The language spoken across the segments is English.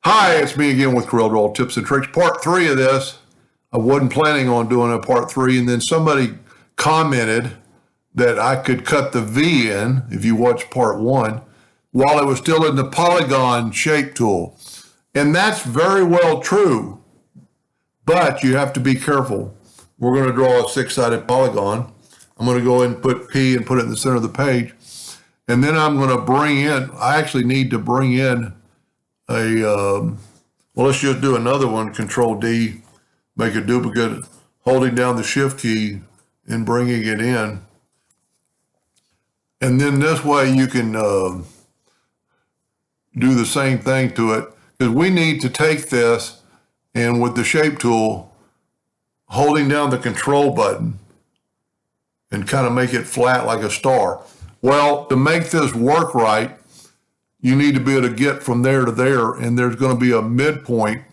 Hi, it's me again with CorelDraw Tips and Tricks. Part 3 of this. I wasn't planning on doing a part 3, and then somebody commented that I could cut the V in, if you watch part 1, while it was still in the polygon shape tool. And that's very well true, but you have to be careful. We're going to draw a 6-sided polygon. I'm going to go ahead and put P and put it in the center of the page. And then I'm going to bring in, I actually need to bring in well, let's just do another one, Control D, make a duplicate, holding down the Shift key and bringing it in. And then this way you can do the same thing to it, because we need to take this and with the shape tool, holding down the control button and kind of make it flat like a star. Well, to make this work right, you need to be able to get from there to there, and there's going to be a midpoint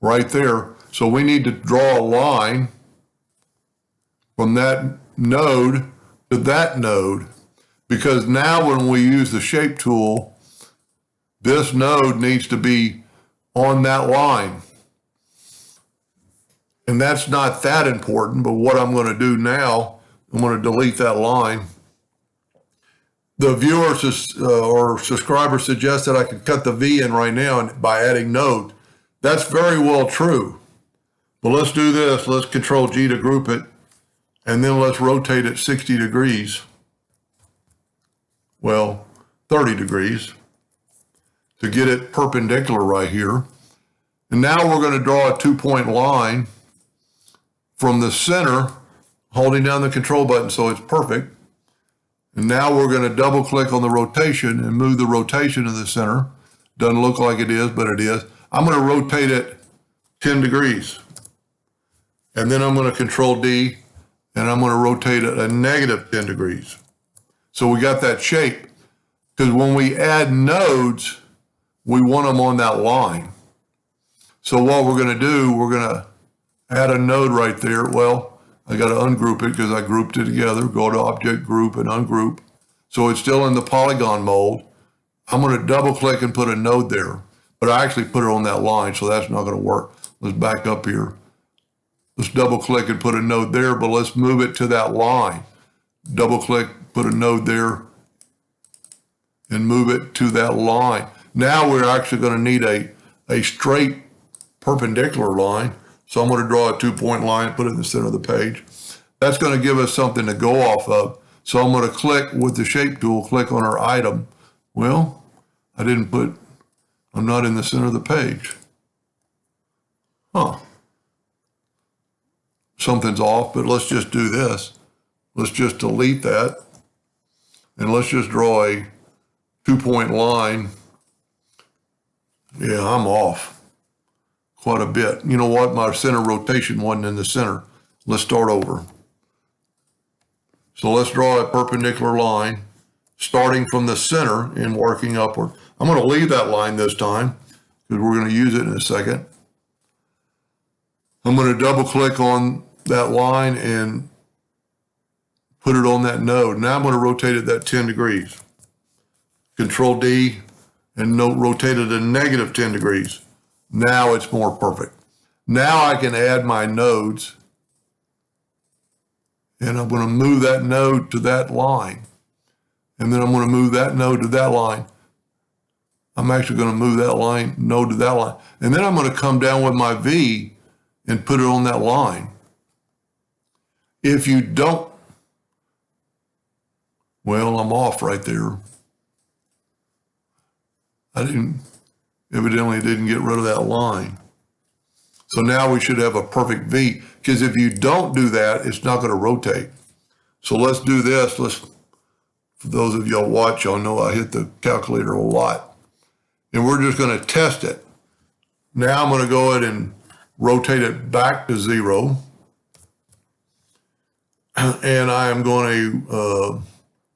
right there. So we need to draw a line from that node to that node, because now when we use the shape tool, this node needs to be on that line. And that's not that important, but what I'm going to do now, I'm going to delete that line. The viewer or subscriber suggests that I could cut the V in right now by adding node. That's very well true. But let's do this. Let's Control G to group it, and then let's rotate it 60 degrees. Well, 30 degrees to get it perpendicular right here. And now we're going to draw a 2-point line from the center, holding down the control button so it's perfect. And now we're going to double click on the rotation and move the rotation to the center. Doesn't look like it is, but it is. I'm going to rotate it 10 degrees. And then I'm going to Control D, and I'm going to rotate it a negative 10 degrees. So we got that shape. Because when we add nodes, we want them on that line. So what we're going to do, we're going to add a node right there. Well, I got to ungroup it because I grouped it together. Go to Object, Group, and Ungroup. So it's still in the polygon mold. I'm going to double click and put a node there. But I actually put it on that line, so that's not going to work. Let's back up here. Let's double click and put a node there, but let's move it to that line. Double click, put a node there, and move it to that line. Now we're actually going to need a straight perpendicular line. So I'm going to draw a 2-point line, put it in the center of the page. That's going to give us something to go off of. So I'm going to click with the shape tool, click on our item. Well, I'm not in the center of the page. Something's off, but let's just do this. Let's just delete that. And let's just draw a 2-point line. Yeah, I'm off quite a bit. You know what? My center rotation wasn't in the center. Let's start over. So let's draw a perpendicular line starting from the center and working upward. I'm going to leave that line this time because we're going to use it in a second. I'm going to double click on that line and put it on that node. Now I'm going to rotate it that 10 degrees. Control D and rotate it a negative 10 degrees. Now it's more perfect. Now I can add my nodes, and I'm going to move that node to that line. And then I'm going to move that node to that line. I'm actually going to move that node to that line. And then I'm going to come down with my V and put it on that line. If you don't, well, I'm off right there. Evidently didn't get rid of that line. So now we should have a perfect V, because if you don't do that, it's not going to rotate. So let's do this. For those of y'all watch, y'all know I hit the calculator a lot. And we're just going to test it. Now I'm going to go ahead and rotate it back to 0. And I am going to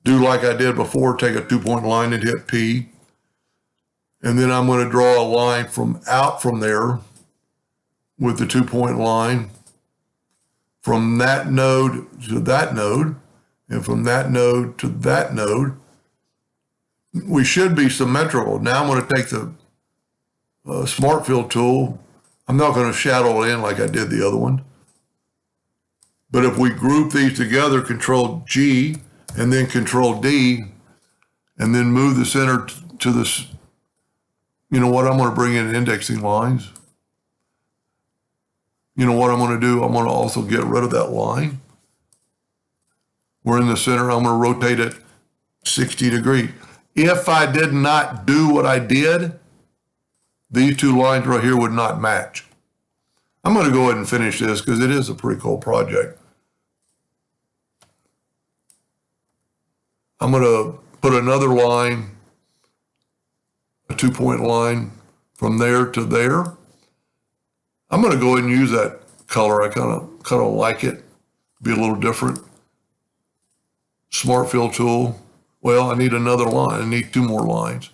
do like I did before, take a 2-point line and hit P. And then I'm going to draw a line out from there with the 2-point line from that node to that node, and from that node to that node. we should be symmetrical. Now I'm going to take the Smart Fill tool. I'm not going to shadow it in like I did the other one. But if we group these together, Control G and then Control D, and then move the center to this, you know what, I'm going to bring in indexing lines. You know what I'm going to do? I'm going to also get rid of that line. We're in the center. I'm going to rotate it 60 degrees. If I did not do what I did, these two lines right here would not match. I'm going to go ahead and finish this because it is a pretty cool project. I'm going to put another line, a 2-point line from there to there. I'm going to go ahead and use that color. I kind of like it. Be a little different. Smart Fill tool. Well, I need another line. I need 2 more lines.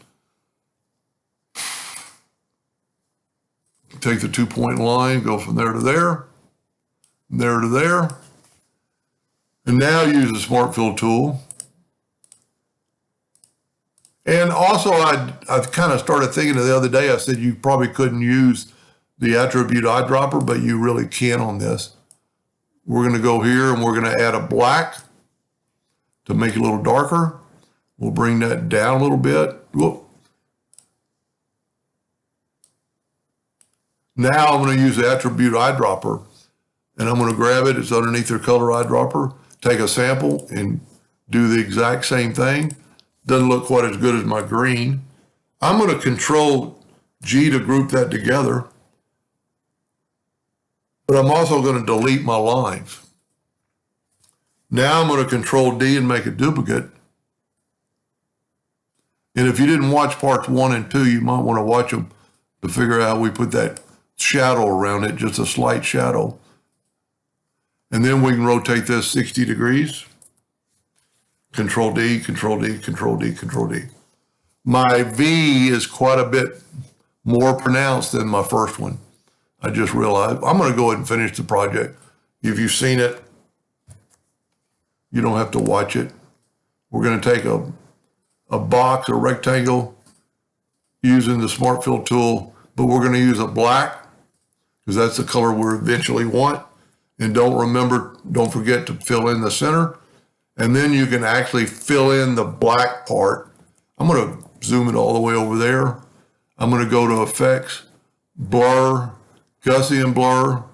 Take the 2-point line, go from there to there, there to there. And now use the Smart Fill tool. And also, I kind of started thinking the other day, I said you probably couldn't use the attribute eyedropper, but you really can on this. We're going to go here and we're going to add a black to make it a little darker. We'll bring that down a little bit. Whoop. Now I'm going to use the attribute eyedropper, and I'm going to grab it. It's underneath their color eyedropper. Take a sample and do the exact same thing. Doesn't look quite as good as my green. I'm going to Control G to group that together. But I'm also going to delete my lines. Now I'm going to Control D and make a duplicate. And if you didn't watch parts 1 and 2, you might want to watch them to figure out how we put that shadow around it, just a slight shadow. And then we can rotate this 60 degrees. Control D, Control D, Control D, Control D. My V is quite a bit more pronounced than my first one. I just realized. I'm going to go ahead and finish the project. If you've seen it, you don't have to watch it. We're going to take a box, a rectangle, using the Smart Fill tool, but we're going to use a black because that's the color we eventually want. And don't forget to fill in the center. And then you can actually fill in the black part. I'm going to zoom it all the way over there. I'm going to go to Effects, Blur, Gaussian Blur,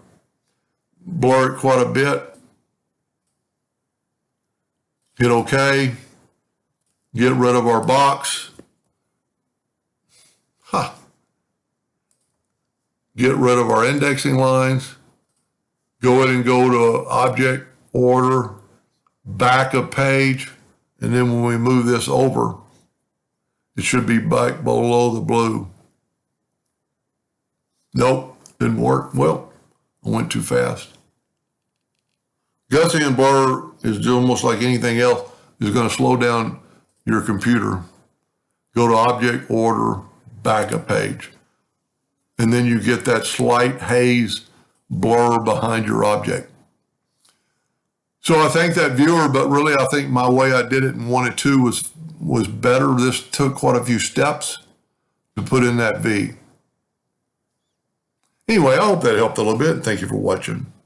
blur it quite a bit. Hit OK. Get rid of our box. Get rid of our indexing lines. Go ahead and go to Object, Order, back a page, and then when we move this over, it should be back below the blue. Nope, didn't work. Well, I went too fast. Gaussian blur is almost like anything else, is going to slow down your computer. Go to Object, Order, back a page. And then you get that slight haze blur behind your object. So I thank that viewer, but really I think my way I did it in 1 and 2 was better. This took quite a few steps to put in that V. Anyway, I hope that helped a little bit. Thank you for watching.